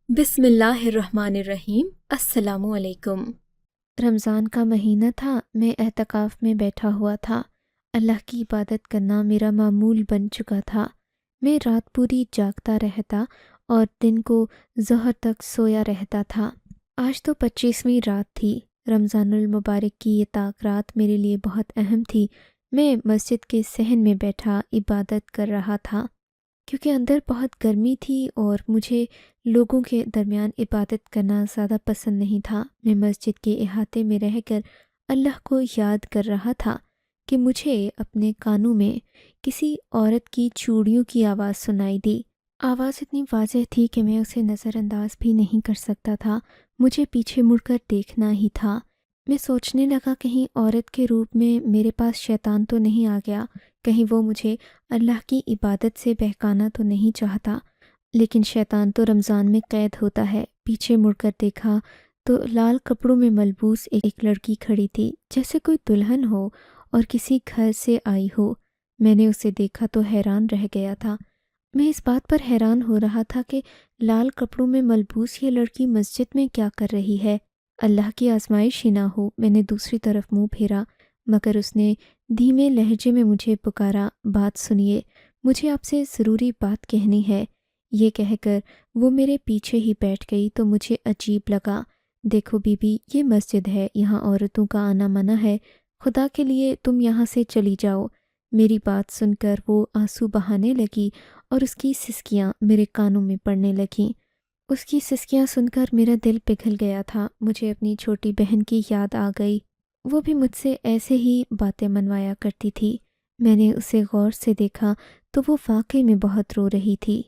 بسم اللہ الرحمن الرحیم۔ السلام علیکم۔ رمضان کا مہینہ تھا، میں اعتکاف میں بیٹھا ہوا تھا۔ اللہ کی عبادت کرنا میرا معمول بن چکا تھا۔ میں رات پوری جاگتا رہتا اور دن کو ظہر تک سویا رہتا تھا۔ آج تو 25ویں رات تھی۔ رمضان المبارک کی یہ طاق رات میرے لیے بہت اہم تھی۔ میں مسجد کے صحن میں بیٹھا عبادت کر رہا تھا کیونکہ اندر بہت گرمی تھی اور مجھے لوگوں کے درمیان عبادت کرنا زیادہ پسند نہیں تھا۔ میں مسجد کے احاطے میں رہ کر اللہ کو یاد کر رہا تھا کہ مجھے اپنے کانوں میں کسی عورت کی چوڑیوں کی آواز سنائی دی۔ آواز اتنی واضح تھی کہ میں اسے نظر انداز بھی نہیں کر سکتا تھا۔ مجھے پیچھے مڑ کر دیکھنا ہی تھا۔ میں سوچنے لگا کہیں عورت کے روپ میں میرے پاس شیطان تو نہیں آ گیا، کہیں وہ مجھے اللہ کی عبادت سے بہکانا تو نہیں چاہتا۔ لیکن شیطان تو رمضان میں قید ہوتا ہے۔ پیچھے مڑ کر دیکھا تو لال کپڑوں میں ملبوس ایک لڑکی کھڑی تھی، جیسے کوئی دلہن ہو اور کسی گھر سے آئی ہو۔ میں نے اسے دیکھا تو حیران رہ گیا تھا۔ میں اس بات پر حیران ہو رہا تھا کہ لال کپڑوں میں ملبوس یہ لڑکی مسجد میں کیا کر رہی ہے۔ اللہ کی آزمائش ہی نہ ہو۔ میں نے دوسری طرف منہ پھیرا، مگر اس نے دھیمے لہجے میں مجھے پکارا، بات سنیے، مجھے آپ سے ضروری بات کہنی ہے۔ یہ کہہ کر وہ میرے پیچھے ہی بیٹھ گئی تو مجھے عجیب لگا۔ دیکھو بی بی، یہ مسجد ہے، یہاں عورتوں کا آنا منع ہے، خدا کے لیے تم یہاں سے چلی جاؤ۔ میری بات سن کر وہ آنسو بہانے لگی اور اس کی سسکیاں میرے کانوں میں پڑنے لگیں۔ اس کی سسکیاں سن کر میرا دل پگھل گیا تھا۔ مجھے اپنی چھوٹی بہن کی یاد آ گئی۔ وہ بھی مجھ سے ایسے ہی باتیں منوایا کرتی تھی۔ میں نے اسے غور سے دیکھا تو وہ واقعی میں بہت رو رہی تھی۔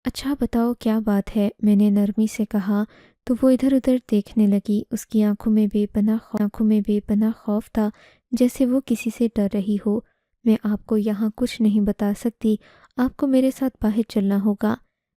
اچھا بتاؤ کیا بات ہے، میں نے نرمی سے کہا تو وہ ادھر ادھر دیکھنے لگی۔ اس کی آنکھوں میں بے پناہ خوف تھا، جیسے وہ کسی سے ڈر رہی ہو۔ میں آپ کو یہاں کچھ نہیں بتا سکتی، آپ کو میرے ساتھ باہر چلنا ہوگا۔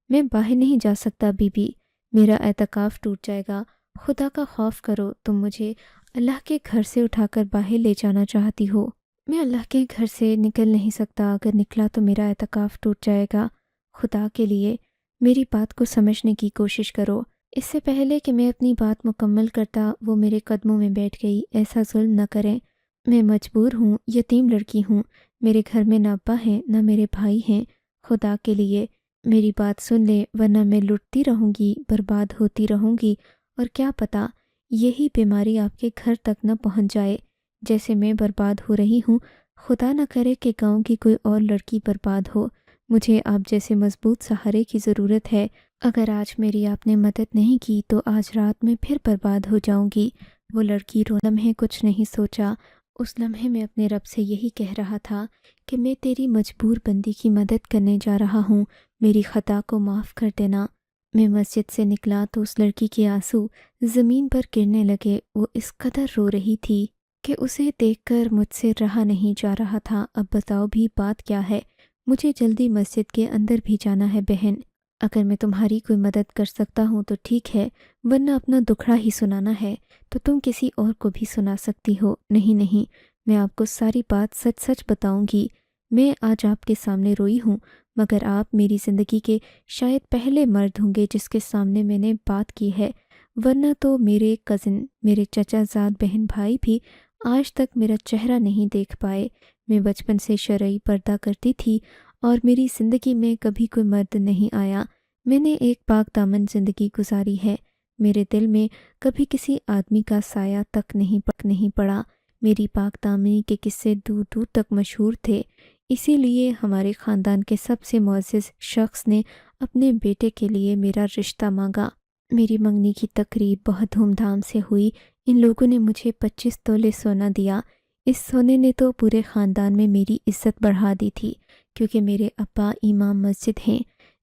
میں باہر نہیں جا سکتا بی بی، میرا اعتکاف ٹوٹ جائے گا۔ خدا کا خوف کرو، تم مجھے اللہ کے گھر سے اٹھا کر باہر لے جانا چاہتی ہو۔ میں اللہ کے گھر سے نکل نہیں سکتا، اگر نکلا تو میرا اعتکاف ٹوٹ جائے گا۔ خدا کے لیے میری بات کو سمجھنے کی کوشش کرو۔ اس سے پہلے کہ میں اپنی بات مکمل کرتا وہ میرے قدموں میں بیٹھ گئی۔ ایسا ظلم نہ کریں، میں مجبور ہوں، یتیم لڑکی ہوں، میرے گھر میں نہ ابا ہیں نہ میرے بھائی ہیں۔ خدا کے لیے میری بات سن لیں، ورنہ میں لٹتی رہوں گی، برباد ہوتی رہوں گی، اور کیا پتہ یہی بیماری آپ کے گھر تک نہ پہنچ جائے جیسے میں برباد ہو رہی ہوں۔ خدا نہ کرے کہ گاؤں کی کوئی اور لڑکی برباد ہو۔ مجھے آپ جیسے مضبوط سہارے کی ضرورت ہے۔ اگر آج میری آپ نے مدد نہیں کی تو آج رات میں پھر برباد ہو جاؤں گی۔ وہ لڑکی لمحے کچھ نہیں سوچا۔ اس لمحے میں اپنے رب سے یہی کہہ رہا تھا کہ میں تیری مجبور بندی کی مدد کرنے جا رہا ہوں، میری خطا کو معاف کر دینا۔ میں مسجد سے نکلا تو اس لڑکی کے آنسو زمین پر گرنے لگے۔ وہ اس قدر رو رہی تھی کہ اسے دیکھ کر مجھ سے رہا نہیں جا رہا تھا۔ اب بتاؤ بھی بات کیا ہے؟ مجھے جلدی مسجد کے اندر بھی جانا ہے بہن۔ اگر میں تمہاری کوئی مدد کر سکتا ہوں تو ٹھیک ہے، ورنہ اپنا دکھڑا ہی سنانا ہے تو تم کسی اور کو بھی سنا سکتی ہو۔ نہیں، میں آپ کو ساری بات سچ سچ بتاؤں گی۔ میں آج آپ کے سامنے روئی ہوں، مگر آپ میری زندگی کے شاید پہلے مرد ہوں گے جس کے سامنے میں نے بات کی ہے، ورنہ تو میرے کزن، میرے چچا زاد بہن بھائی بھی آج تک میرا چہرہ نہیں دیکھ پائے۔ میں بچپن سے شرعی پردہ کرتی تھی اور میری زندگی میں کبھی کوئی مرد نہیں آیا۔ میں نے ایک پاک دامن زندگی گزاری ہے۔ میرے دل میں کبھی کسی آدمی کا سایہ تک نہیں پڑا۔ میری پاک دامنی کے قصے دور دور تک مشہور تھے، اسی لیے ہمارے خاندان کے سب سے معزز شخص نے اپنے بیٹے کے لیے میرا رشتہ مانگا۔ میری منگنی کی تقریب بہت دھوم دھام سے ہوئی۔ ان لوگوں نے مجھے 25 تولے سونا دیا۔ اس سونے نے تو پورے خاندان میں میری عزت بڑھا دی تھی، کیونکہ میرے ابا امام مسجد ہیں۔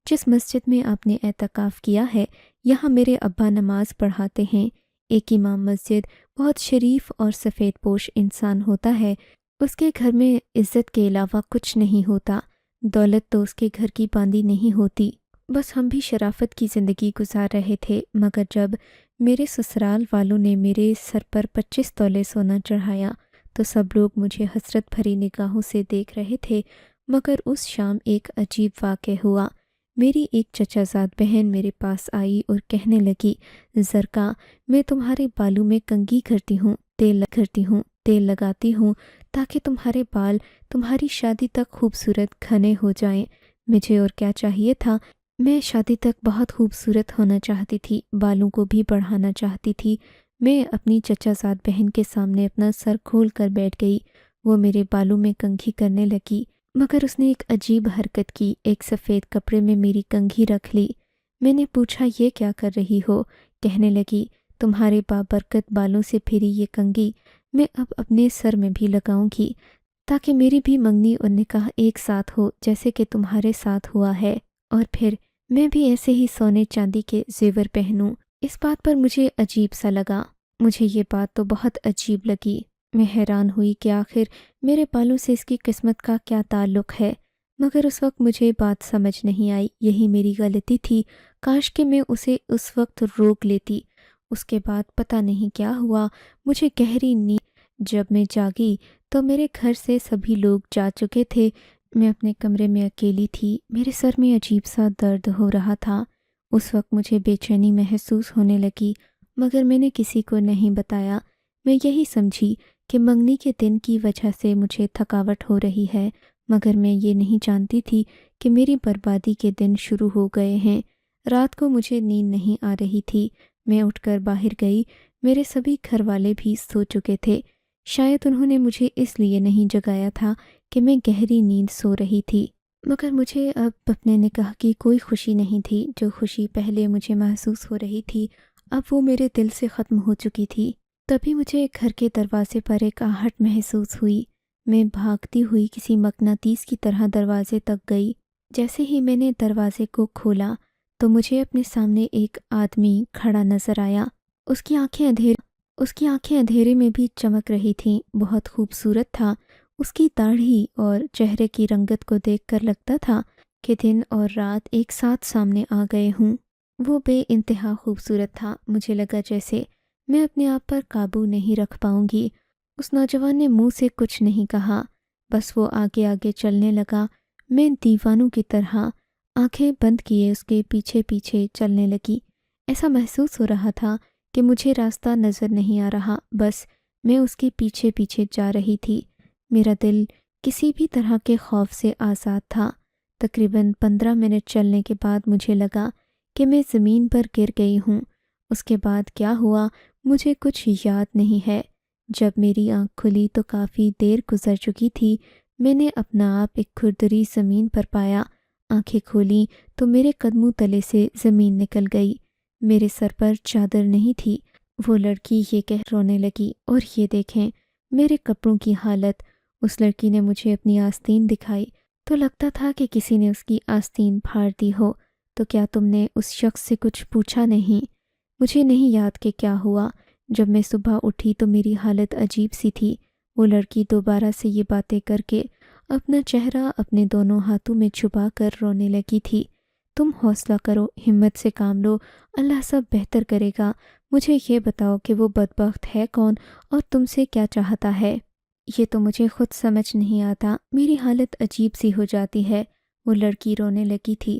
جس مسجد میں آپ نے اعتکاف کیا ہے، یہاں میرے ابا نماز پڑھاتے ہیں۔ ایک امام مسجد بہت شریف اور سفید پوش انسان ہوتا ہے۔ اس کے گھر میں عزت کے علاوہ کچھ نہیں ہوتا۔ دولت تو اس کے گھر کی باندھی نہیں ہوتی۔ بس ہم بھی شرافت کی زندگی گزار رہے تھے، مگر جب میرے سسرال والوں نے میرے سر پر 25 تولے سونا چڑھایا تو سب لوگ مجھے حسرت بھری نگاہوں سے دیکھ رہے تھے۔ مگر اس شام ایک عجیب واقعہ ہوا۔ میری ایک چچا زاد بہن میرے پاس آئی اور کہنے لگی، زرکا، میں تمہارے بالوں میں کنگھی کرتی ہوں، تیل لگاتی ہوں تاکہ تمہارے بال تمہاری شادی تک خوبصورت گھنے ہو جائیں۔ مجھے اور کیا چاہیے تھا، میں شادی تک بہت خوبصورت ہونا چاہتی تھی، بالوں کو بھی بڑھانا چاہتی تھی۔ میں اپنی چچا زاد بہن کے سامنے اپنا سر کھول کر بیٹھ گئی۔ وہ میرے بالوں میں کنگھی کرنے لگی، مگر اس نے ایک عجیب حرکت کی، ایک سفید کپڑے میں میری کنگھی رکھ لی۔ میں نے پوچھا، یہ کیا کر رہی ہو؟ کہنے لگی، تمہارے بابرکت بالوں سے پھری یہ کنگھی میں اب اپنے سر میں بھی لگاؤں گی تاکہ میری بھی منگنی اور نکاح ایک ساتھ ہو جیسے کہ تمہارے ساتھ ہوا ہے، اور پھر میں بھی ایسے ہی سونے چاندی کے زیور پہنوں۔ اس بات پر مجھے عجیب سا لگا، مجھے یہ بات تو بہت عجیب لگی۔ میں حیران ہوئی کہ آخر میرے بالوں سے اس کی قسمت کا کیا تعلق ہے، مگر اس وقت مجھے بات سمجھ نہیں آئی۔ یہی میری غلطی تھی، کاش کہ میں اسے اس وقت روک لیتی۔ اس کے بعد پتہ نہیں کیا ہوا، مجھے گہری نیند۔ جب میں جاگی تو میرے گھر سے سبھی لوگ جا چکے تھے، میں اپنے کمرے میں اکیلی تھی۔ میرے سر میں عجیب سا درد ہو رہا تھا۔ اس وقت مجھے بے چینی محسوس ہونے لگی، مگر میں نے کسی کو نہیں بتایا۔ میں یہی سمجھی کہ منگنی کے دن کی وجہ سے مجھے تھکاوٹ ہو رہی ہے، مگر میں یہ نہیں جانتی تھی کہ میری بربادی کے دن شروع ہو گئے ہیں۔ رات کو مجھے نیند نہیں آ رہی تھی۔ میں اٹھ کر باہر گئی، میرے سبھی گھر والے بھی سو چکے تھے۔ شاید انہوں نے مجھے اس لیے نہیں جگایا تھا کہ میں گہری نیند سو رہی تھی، مگر مجھے اب اپنے نکاح کی کوئی خوشی نہیں تھی۔ جو خوشی پہلے مجھے محسوس ہو رہی تھی، اب وہ میرے دل سے ختم ہو چکی تھی۔ تبھی مجھے گھر کے دروازے پر ایک آہٹ محسوس ہوئی۔ میں بھاگتی ہوئی کسی مقناطیس کی طرح دروازے تک گئی۔ جیسے ہی میں نے دروازے کو کھولا تو مجھے اپنے سامنے ایک آدمی کھڑا نظر آیا۔ اس کی آنکھیں اندھیرے میں بھی چمک رہی تھیں، بہت خوبصورت تھا۔ اس کی داڑھی اور چہرے کی رنگت کو دیکھ کر لگتا تھا کہ دن اور رات ایک ساتھ سامنے آ گئے ہوں۔ وہ بے انتہا خوبصورت تھا۔ مجھے لگا جیسے میں اپنے آپ پر قابو نہیں رکھ پاؤں گی۔ اس نوجوان نے منہ سے کچھ نہیں کہا، بس وہ آگے آگے چلنے لگا۔ میں دیوانوں کی طرح آنکھیں بند کیے اس کے پیچھے پیچھے چلنے لگی۔ ایسا محسوس ہو رہا تھا کہ مجھے راستہ نظر نہیں آ رہا، بس میں اس کے پیچھے پیچھے جا رہی تھی۔ میرا دل کسی بھی طرح کے خوف سے آزاد تھا۔ تقریباً 15 منٹ چلنے کے بعد مجھے لگا کہ میں زمین پر گر گئی ہوں۔ اس کے بعد کیا ہوا مجھے کچھ یاد نہیں ہے۔ جب میری آنکھ کھلی تو کافی دیر گزر چکی تھی۔ میں نے اپنا آپ ایک کھردری زمین پر پایا۔ آنکھیں کھولیں تو میرے قدموں تلے سے زمین نکل گئی۔ میرے سر پر چادر نہیں تھی۔ وہ لڑکی یہ کہہ رونے لگی، اور یہ دیکھیں میرے کپڑوں کی حالت۔ اس لڑکی نے مجھے اپنی آستین دکھائی تو لگتا تھا کہ کسی نے اس کی آستین پھاڑ دی ہو۔ تو کیا تم نے اس شخص سے کچھ پوچھا نہیں؟ مجھے نہیں یاد کہ کیا ہوا۔ جب میں صبح اٹھی تو میری حالت عجیب سی تھی۔ وہ لڑکی دوبارہ سے یہ باتیں کر کے اپنا چہرہ اپنے دونوں ہاتھوں میں چھپا کر رونے لگی تھی۔ تم حوصلہ کرو، ہمت سے کام لو، اللہ سب بہتر کرے گا۔ مجھے یہ بتاؤ کہ وہ بدبخت ہے کون اور تم سے کیا چاہتا ہے؟ یہ تو مجھے خود سمجھ نہیں آتا، میری حالت عجیب سی ہو جاتی ہے۔ وہ لڑکی رونے لگی تھی،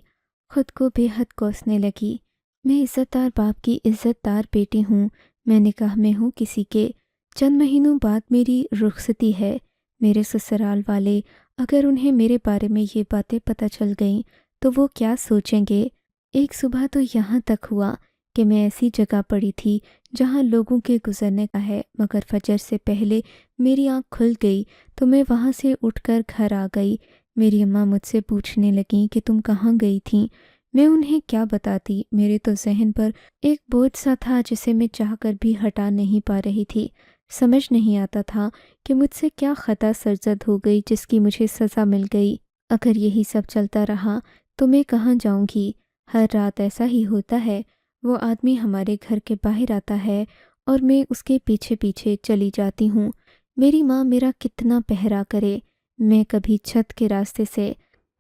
خود کو بے حد کوسنے لگی۔ میں عزت دار باپ کی عزت دار بیٹی ہوں، میں نکاح میں ہوں کسی کے۔ چند مہینوں بعد میری رخصتی ہے۔ میرے سسرال والے اگر انہیں میرے بارے میں یہ باتیں پتہ چل گئیں تو وہ کیا سوچیں گے؟ ایک صبح تو یہاں تک ہوا کہ میں ایسی جگہ پڑی تھی جہاں لوگوں کے گزرنے کا ہے، مگر فجر سے پہلے میری آنکھ کھل گئی تو میں وہاں سے اٹھ کر گھر آ گئی۔ میری اماں مجھ سے پوچھنے لگیں کہ تم کہاں گئی تھیں؟ میں انہیں کیا بتاتی؟ میرے تو ذہن پر ایک بوجھ سا تھا جسے میں چاہ کر بھی ہٹا نہیں پا رہی تھی۔ سمجھ نہیں آتا تھا کہ مجھ سے کیا خطا سرزد ہو گئی جس کی مجھے سزا مل گئی۔ اگر یہی سب چلتا رہا تو میں کہاں جاؤں گی؟ ہر رات ایسا ہی ہوتا ہے، وہ آدمی ہمارے گھر کے باہر آتا ہے اور میں اس کے پیچھے پیچھے چلی جاتی ہوں۔ میری ماں میرا کتنا پہرا کرے، میں کبھی چھت کے راستے سے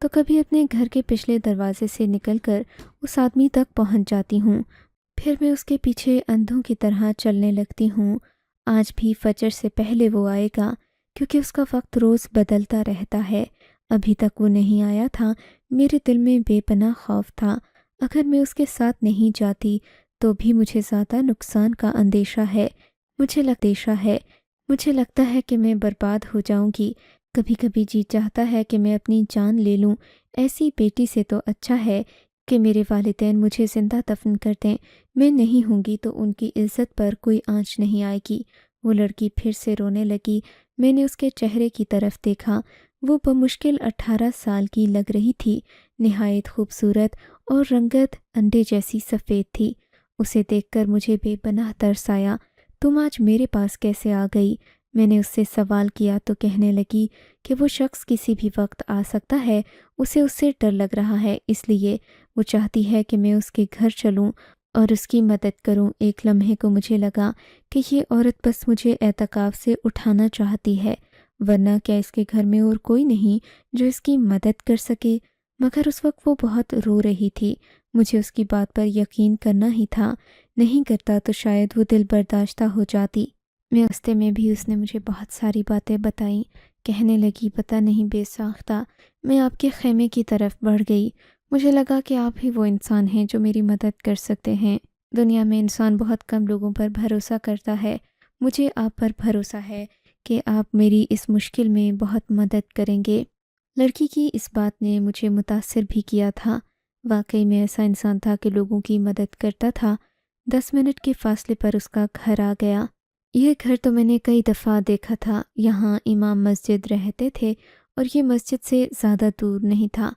تو کبھی اپنے گھر کے پچھلے دروازے سے نکل کر اس آدمی تک پہنچ جاتی ہوں، پھر میں اس کے پیچھے اندھوں کی طرح چلنے لگتی ہوں۔ آج بھی فجر سے پہلے وہ آئے گا، کیونکہ اس کا وقت روز بدلتا رہتا ہے۔ ابھی تک وہ نہیں آیا تھا۔ میرے دل میں بے پناہ خوف تھا۔ اگر میں اس کے ساتھ نہیں جاتی تو بھی مجھے زیادہ نقصان کا اندیشہ ہے۔ مجھے لگتا ہے کہ میں برباد ہو جاؤں گی۔ کبھی کبھی جی چاہتا ہے کہ میں اپنی جان لے لوں۔ ایسی بیٹی سے تو اچھا ہے کہ میرے والدین مجھے زندہ دفن کر دیں۔ میں نہیں ہوں گی تو ان کی عزت پر کوئی آنچ نہیں آئے گی۔ وہ لڑکی پھر سے رونے لگی۔ میں نے اس کے چہرے کی طرف دیکھا۔ وہ بمشکل 18 سال کی لگ رہی تھی، نہایت خوبصورت اور رنگت انڈے جیسی سفید تھی۔ اسے دیکھ کر مجھے بے پناہ ترس آیا۔ تم آج میرے پاس کیسے آ گئی؟ میں نے اس سے سوال کیا تو کہنے لگی کہ وہ شخص کسی بھی وقت آ سکتا ہے، اسے اس سے ڈر لگ رہا ہے، اس لیے وہ چاہتی ہے کہ میں اس کے گھر چلوں اور اس کی مدد کروں۔ ایک لمحے کو مجھے لگا کہ یہ عورت بس مجھے اعتکاف سے اٹھانا چاہتی ہے، ورنہ کیا اس کے گھر میں اور کوئی نہیں جو اس کی مدد کر سکے؟ مگر اس وقت وہ بہت رو رہی تھی۔ مجھے اس کی بات پر یقین کرنا ہی تھا، نہیں کرتا تو شاید وہ دل برداشتہ ہو جاتی۔ میں راستے میں بھی اس نے مجھے بہت ساری باتیں بتائیں۔ کہنے لگی پتہ نہیں بے ساختہ میں آپ کے خیمے کی طرف بڑھ گئی۔ مجھے لگا کہ آپ ہی وہ انسان ہیں جو میری مدد کر سکتے ہیں۔ دنیا میں انسان بہت کم لوگوں پر بھروسہ کرتا ہے۔ مجھے آپ پر بھروسہ ہے کہ آپ میری اس مشکل میں بہت مدد کریں گے۔ لڑکی کی اس بات نے مجھے متاثر بھی کیا تھا۔ واقعی میں ایسا انسان تھا کہ لوگوں کی مدد کرتا تھا۔ 10 منٹ کے فاصلے پر اس کا گھر آ گیا۔ یہ گھر تو میں نے کئی دفعہ دیکھا تھا۔ یہاں امام مسجد رہتے تھے اور یہ مسجد سے زیادہ دور نہیں تھا۔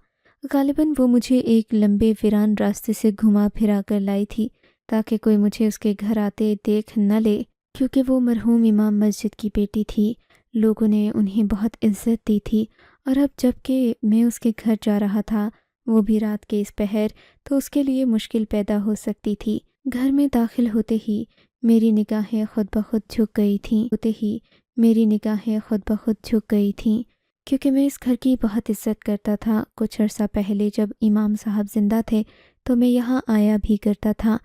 غالباً وہ مجھے ایک لمبے ویران راستے سے گھما پھرا کر لائی تھی تاکہ کوئی مجھے اس کے گھر آتے دیکھ نہ لے، کیونکہ وہ مرحوم امام مسجد کی بیٹی تھی۔ لوگوں نے انہیں بہت عزت دی تھی، اور اب جب کہ میں اس کے گھر جا رہا تھا، وہ بھی رات کے اس پہر، تو اس کے لیے مشکل پیدا ہو سکتی تھی۔ گھر میں داخل ہوتے ہی میری نگاہیں خود بخود جھک گئی تھیں کیونکہ میں اس گھر کی بہت عزت کرتا تھا۔ کچھ عرصہ پہلے جب امام صاحب زندہ تھے تو میں یہاں آیا بھی کرتا تھا۔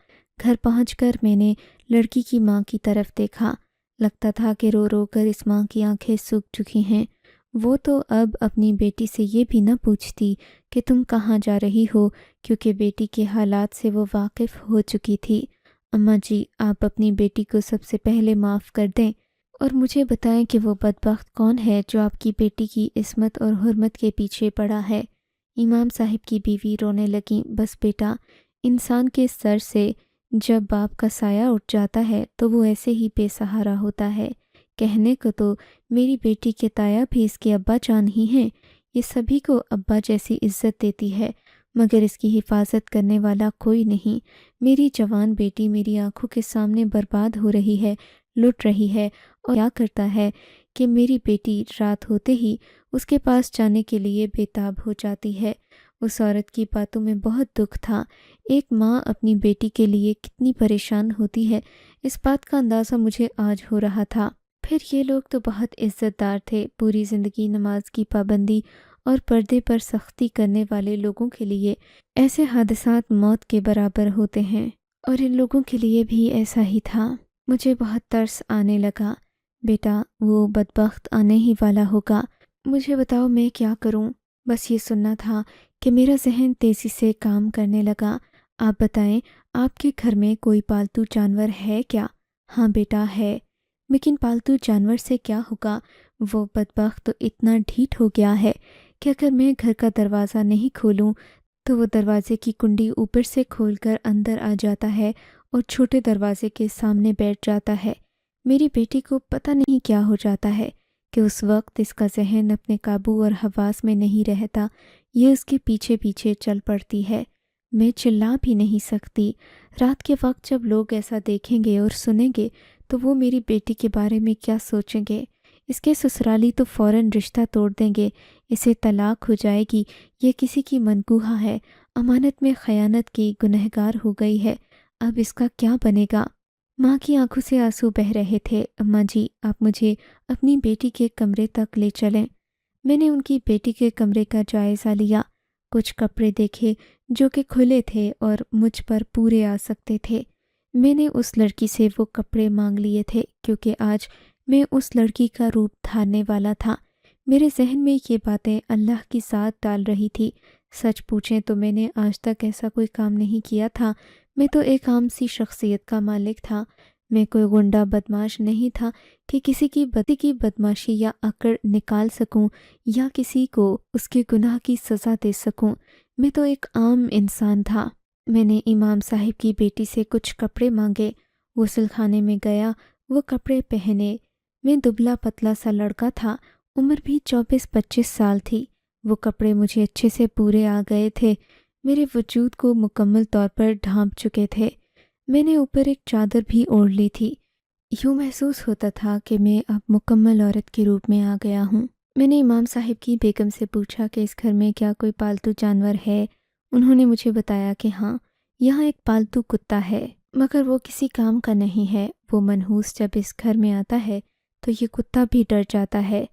گھر پہنچ کر میں نے لڑکی کی ماں کی طرف دیکھا۔ لگتا تھا کہ رو رو کر اس ماں کی آنکھیں سوکھ چکی ہیں۔ وہ تو اب اپنی بیٹی سے یہ بھی نہ پوچھتی کہ تم کہاں جا رہی ہو، کیونکہ بیٹی کے حالات سے وہ واقف ہو چکی تھی۔ اماں جی، آپ اپنی بیٹی کو سب سے پہلے معاف کر دیں اور مجھے بتائیں کہ وہ بدبخت کون ہے جو آپ کی بیٹی کی عصمت اور حرمت کے پیچھے پڑا ہے۔ امام صاحب کی بیوی رونے لگیں۔ بس بیٹا، انسان کے سر سے جب باپ کا سایہ اٹھ جاتا ہے تو وہ ایسے ہی بے سہارا ہوتا ہے۔ کہنے کو تو میری بیٹی کے تایا بھی اس کے ابا جان ہی ہیں۔ یہ سبھی کو ابا جیسی عزت دیتی ہے، مگر اس کی حفاظت کرنے والا کوئی نہیں۔ میری جوان بیٹی میری آنکھوں کے سامنے برباد ہو رہی ہے، لٹ رہی ہے، اور کیا کرتا ہے کہ میری بیٹی رات ہوتے ہی اس کے پاس جانے کے لیے بے تاب ہو جاتی ہے۔ اس عورت کی باتوں میں بہت دکھ تھا۔ ایک ماں اپنی بیٹی کے لیے کتنی پریشان ہوتی ہے، اس بات کا اندازہ مجھے آج ہو رہا تھا۔ پھر یہ لوگ تو بہت عزت دار تھے۔ پوری زندگی نماز کی پابندی اور پردے پر سختی کرنے والے لوگوں کے لیے ایسے حادثات موت کے برابر ہوتے ہیں، اور ان لوگوں کے لیے بھی ایسا ہی تھا۔ مجھے بہت ترس آنے لگا۔ بیٹا، وہ بدبخت آنے ہی والا ہوگا۔ مجھے بتاؤ میں کیا کروں؟ بس یہ سننا تھا کہ میرا ذہن تیزی سے کام کرنے لگا۔ آپ بتائیں، آپ کے گھر میں کوئی پالتو جانور ہے کیا؟ ہاں بیٹا، ہے۔ لیکن پالتو جانور سے کیا ہوگا؟ وہ بدبخت تو اتنا ڈھیٹ ہو گیا ہے کہ اگر میں گھر کا دروازہ نہیں کھولوں تو وہ دروازے کی کنڈی اوپر سے کھول کر اندر آ جاتا ہے اور چھوٹے دروازے کے سامنے بیٹھ جاتا ہے۔ میری بیٹی کو پتہ نہیں کیا ہو جاتا ہے کہ اس وقت اس کا ذہن اپنے قابو اور حواس میں نہیں رہتا، یہ اس کے پیچھے پیچھے چل پڑتی ہے۔ میں چلا بھی نہیں سکتی۔ رات کے وقت جب لوگ ایسا دیکھیں گے اور سنیں گے تو وہ میری بیٹی کے بارے میں کیا سوچیں گے؟ اس کے سسرالی تو فوراً رشتہ توڑ دیں گے، اسے طلاق ہو جائے گی، یہ کسی کی منکوحہ ہے، امانت میں خیانت کی گنہگار ہو گئی ہے، اب اس کا کیا بنے گا؟ ماں کی آنکھوں سے آنسو بہہ رہے تھے۔ اماں جی، آپ مجھے اپنی بیٹی کے کمرے تک لے چلیں۔ میں نے ان کی بیٹی کے کمرے کا جائزہ لیا، کچھ کپڑے دیکھے جو کہ کھلے تھے اور مجھ پر پورے آ سکتے تھے۔ میں نے اس لڑکی سے وہ کپڑے مانگ لیے تھے کیونکہ آج میں اس لڑکی کا روپ دھارنے والا تھا۔ میرے ذہن میں یہ باتیں اللہ کی ذات ڈال رہی تھی۔ سچ پوچھیں تو میں نے آج تک ایسا کوئی کام نہیں کیا تھا۔ میں تو ایک عام سی شخصیت کا مالک تھا۔ میں کوئی غنڈہ بدماش نہیں تھا کہ کسی کی بدماشی یا اکڑ نکال سکوں یا کسی کو اس کے گناہ کی سزا دے سکوں۔ میں تو ایک عام انسان تھا۔ میں نے امام صاحب کی بیٹی سے کچھ کپڑے مانگے، غسل خانے میں گیا، وہ کپڑے پہنے۔ میں دبلا پتلا سا لڑکا تھا، عمر بھی 24-25 سال تھی۔ وہ کپڑے مجھے اچھے سے پورے آ گئے تھے، میرے وجود کو مکمل طور پر ڈھانپ چکے تھے۔ میں نے اوپر ایک چادر بھی اوڑھ لی تھی۔ یوں محسوس ہوتا تھا کہ میں اب مکمل عورت کے روپ میں آ گیا ہوں۔ میں نے امام صاحب کی بیگم سے پوچھا کہ اس گھر میں کیا کوئی پالتو جانور ہے؟ انہوں نے مجھے بتایا کہ ہاں، یہاں ایک پالتو کتا ہے، مگر وہ کسی کام کا نہیں ہے۔ وہ منحوس جب اس گھر میں آتا ہے تو یہ کتا بھی ڈر جاتا ہے۔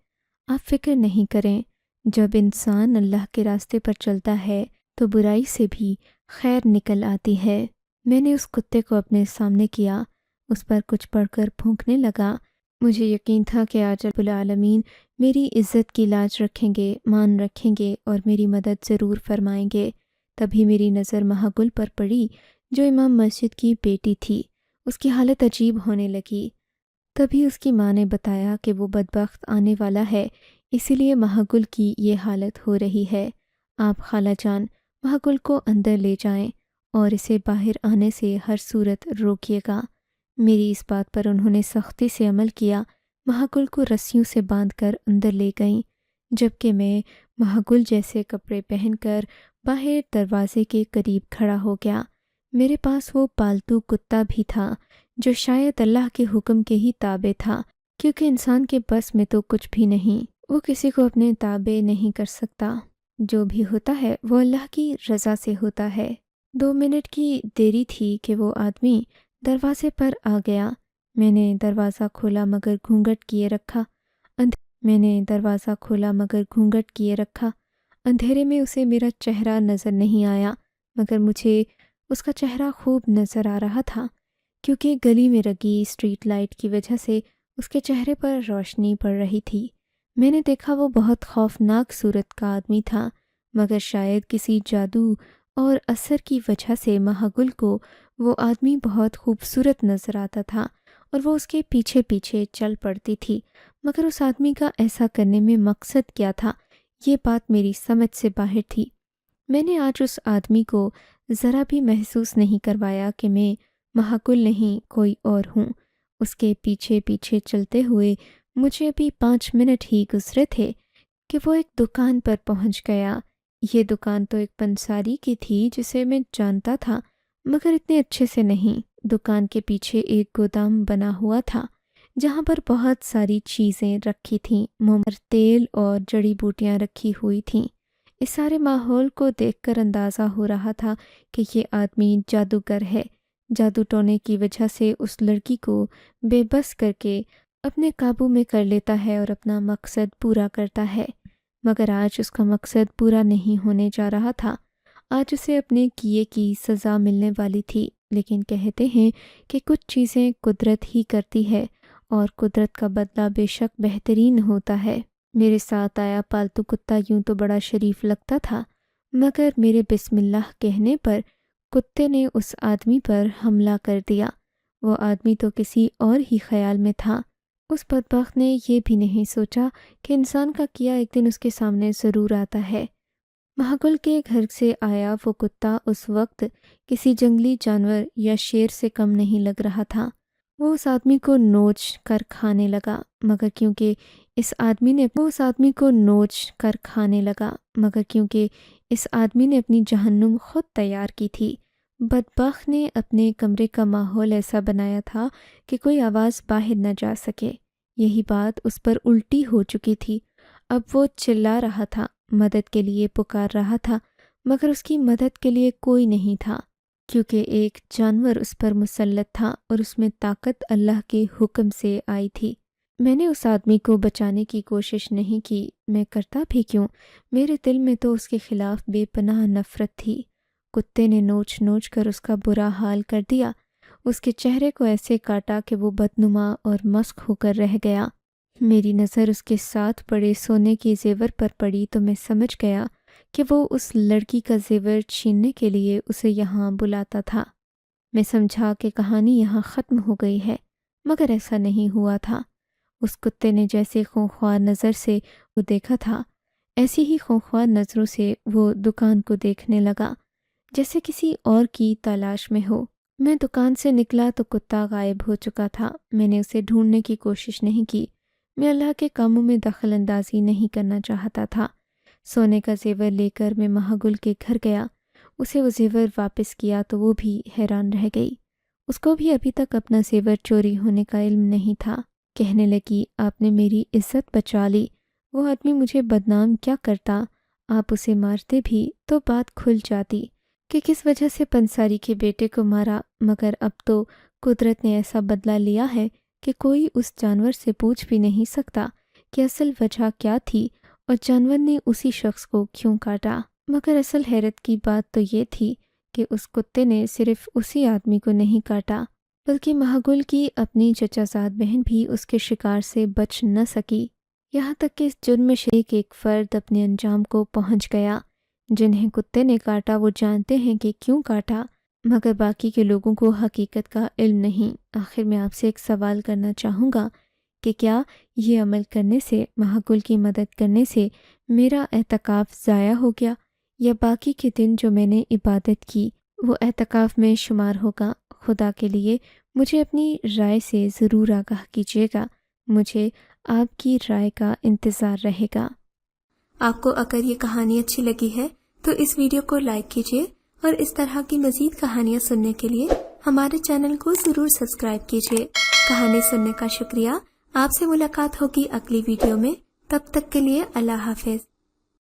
آپ فکر نہیں کریں، جب انسان اللہ کے راستے پر چلتا ہے تو برائی سے بھی خیر نکل آتی ہے۔ میں نے اس کتے کو اپنے سامنے کیا، اس پر کچھ پڑھ کر پھونکنے لگا۔ مجھے یقین تھا کہ آج رب العالمین میری عزت کی لاج رکھیں گے، مان رکھیں گے اور میری مدد ضرور فرمائیں گے۔ تبھی میری نظر مہاگل پر پڑی جو امام مسجد کی بیٹی تھی۔ اس کی حالت عجیب ہونے لگی۔ تبھی اس کی ماں نے بتایا کہ وہ بدبخت آنے والا ہے، اسی لیے مہاگل کی یہ حالت ہو رہی ہے۔ آپ خالہ جان مہاگل کو اندر لے جائیں اور اسے باہر آنے سے ہر صورت روکیے گا۔ میری اس بات پر انہوں نے سختی سے عمل کیا، مہاگل کو رسیوں سے باندھ کر اندر لے گئیں، جبکہ میں مہاگل جیسے کپڑے پہن کر باہر دروازے کے قریب کھڑا ہو گیا۔ میرے پاس وہ پالتو کتا بھی تھا جو شاید اللہ کے حکم کے ہی تابع تھا، کیونکہ انسان کے بس میں تو کچھ بھی نہیں، وہ کسی کو اپنے تابع نہیں کر سکتا۔ جو بھی ہوتا ہے وہ اللہ کی رضا سے ہوتا ہے۔ 2 منٹ کی دیری تھی کہ وہ آدمی دروازے پر آ گیا۔ میں نے دروازہ کھولا مگر گھونگھٹ کیے رکھا۔ اندھیرے میں اسے میرا چہرہ نظر نہیں آیا، مگر مجھے اس کا چہرہ خوب نظر آ رہا تھا، کیونکہ گلی میں لگی اسٹریٹ لائٹ کی وجہ سے اس کے چہرے پر روشنی پڑ رہی تھی۔ میں نے دیکھا وہ بہت خوفناک صورت کا آدمی تھا، مگر شاید کسی جادو اور اثر کی وجہ سے مہاگل کو وہ آدمی بہت خوبصورت نظر آتا تھا اور وہ اس کے پیچھے پیچھے چل پڑتی تھی۔ مگر اس آدمی کا ایسا کرنے میں مقصد کیا تھا، یہ بات میری سمجھ سے باہر تھی۔ میں نے آج اس آدمی کو ذرا بھی محسوس نہیں کروایا کہ میں مہاگل نہیں کوئی اور ہوں۔ اس کے پیچھے پیچھے چلتے ہوئے مجھے ابھی 5 منٹ ہی گزرے تھے کہ وہ ایک دکان پر پہنچ گیا۔ یہ دکان تو ایک پنساری کی تھی جسے میں جانتا تھا، مگر اتنے اچھے سے نہیں۔ دکان کے پیچھے ایک گودام بنا ہوا تھا جہاں پر بہت ساری چیزیں رکھی تھیں، تیل اور جڑی بوٹیاں رکھی ہوئی تھیں۔ اس سارے ماحول کو دیکھ کر اندازہ ہو رہا تھا کہ یہ آدمی جادوگر ہے، جادو ٹونے کی وجہ سے اس لڑکی کو بے بس کر کے اپنے قابو میں کر لیتا ہے اور اپنا مقصد پورا کرتا ہے۔ مگر آج اس کا مقصد پورا نہیں ہونے جا رہا تھا، آج اسے اپنے کیے کی سزا ملنے والی تھی۔ لیکن کہتے ہیں کہ کچھ چیزیں قدرت ہی کرتی ہے اور قدرت کا بدلہ بے شک بہترین ہوتا ہے۔ میرے ساتھ آیا پالتو کتا یوں تو بڑا شریف لگتا تھا، مگر میرے بسم اللہ کہنے پر کتے نے اس آدمی پر حملہ کر دیا۔ وہ آدمی تو کسی اور ہی خیال میں تھا۔ اس بدبخت نے یہ بھی نہیں سوچا کہ انسان کا کیا ایک دن اس کے سامنے ضرور آتا ہے۔ مہاگل کے گھر سے آیا وہ کتا اس وقت کسی جنگلی جانور یا شیر سے کم نہیں لگ رہا تھا۔ وہ اس آدمی کو نوچ کر کھانے لگا، مگر کیونکہ اس آدمی نے اپنی جہنم خود تیار کی تھی۔ بدبخت نے اپنے کمرے کا ماحول ایسا بنایا تھا کہ کوئی آواز باہر نہ جا سکے۔ یہی بات اس پر الٹی ہو چکی تھی۔ اب وہ چلا رہا تھا، مدد کے لیے پکار رہا تھا، مگر اس کی مدد کے لیے کوئی نہیں تھا، کیونکہ ایک جانور اس پر مسلط تھا اور اس میں طاقت اللہ کے حکم سے آئی تھی۔ میں نے اس آدمی کو بچانے کی کوشش نہیں کی، میں کرتا بھی کیوں؟ میرے دل میں تو اس کے خلاف بے پناہ نفرت تھی۔ کتے نے نوچ نوچ کر اس کا برا حال کر دیا، اس کے چہرے کو ایسے کاٹا کہ وہ بدنما اور مسخ ہو کر رہ گیا۔ میری نظر اس کے ساتھ پڑے سونے کے زیور پر پڑی تو میں سمجھ گیا کہ وہ اس لڑکی کا زیور چھیننے کے لیے اسے یہاں بلاتا تھا۔ میں سمجھا کہ کہانی یہاں ختم ہو گئی ہے، مگر ایسا نہیں ہوا تھا۔ اس کتے نے جیسے خونخوار نظر سے وہ دیکھا تھا، ایسی ہی خونخوار نظروں سے وہ دکان کو دیکھنے لگا، جیسے کسی اور کی تلاش میں ہو۔ میں دکان سے نکلا تو کتا غائب ہو چکا تھا۔ میں نے اسے ڈھونڈنے کی کوشش نہیں کی۔ میں اللہ کے کاموں میں دخل اندازی نہیں کرنا چاہتا تھا۔ سونے کا زیور لے کر میں مہاگل کے گھر گیا۔ اسے وہ زیور واپس کیا تو وہ بھی حیران رہ گئی۔ اس کو بھی ابھی تک اپنا زیور چوری ہونے کا علم نہیں تھا۔ کہنے لگی، آپ نے میری عزت بچا لی۔ وہ آدمی مجھے بدنام کیا کرتا؟ آپ اسے مارتے بھی تو بات کھل جاتی کہ کس وجہ سے پنساری کے بیٹے کو مارا، مگر اب تو قدرت نے ایسا بدلہ لیا ہے کہ کوئی اس جانور سے پوچھ بھی نہیں سکتا کہ اصل وجہ کیا تھی اور جانور نے اسی شخص کو کیوں کاٹا۔ مگر اصل حیرت کی بات تو یہ تھی کہ اس کتے نے صرف اسی آدمی کو نہیں کاٹا، بلکہ مہاگل کی اپنی چچا زاد بہن بھی اس کے شکار سے بچ نہ سکی۔ یہاں تک کہ اس جرم میں شریک ایک فرد اپنے انجام کو پہنچ گیا۔ جنہیں کتے نے کاٹا وہ جانتے ہیں کہ کیوں کاٹا، مگر باقی کے لوگوں کو حقیقت کا علم نہیں۔ آخر میں آپ سے ایک سوال کرنا چاہوں گا کہ کیا یہ عمل کرنے سے، مہاگل کی مدد کرنے سے میرا اعتکاف ضائع ہو گیا، یا باقی کے دن جو میں نے عبادت کی وہ اعتکاف میں شمار ہوگا؟ خدا کے لیے مجھے اپنی رائے سے ضرور آگاہ کیجیے گا۔ مجھے آپ کی رائے کا انتظار رہے گا۔ آپ کو اگر یہ کہانی اچھی لگی ہے تو اس ویڈیو کو لائک کیجیے، اور اس طرح کی مزید کہانیاں سننے کے لیے ہمارے چینل کو ضرور سبسکرائب کیجیے۔ کہانی سننے کا شکریہ۔ آپ سے ملاقات ہوگی اگلی ویڈیو میں۔ تب تک کے لیے اللہ حافظ۔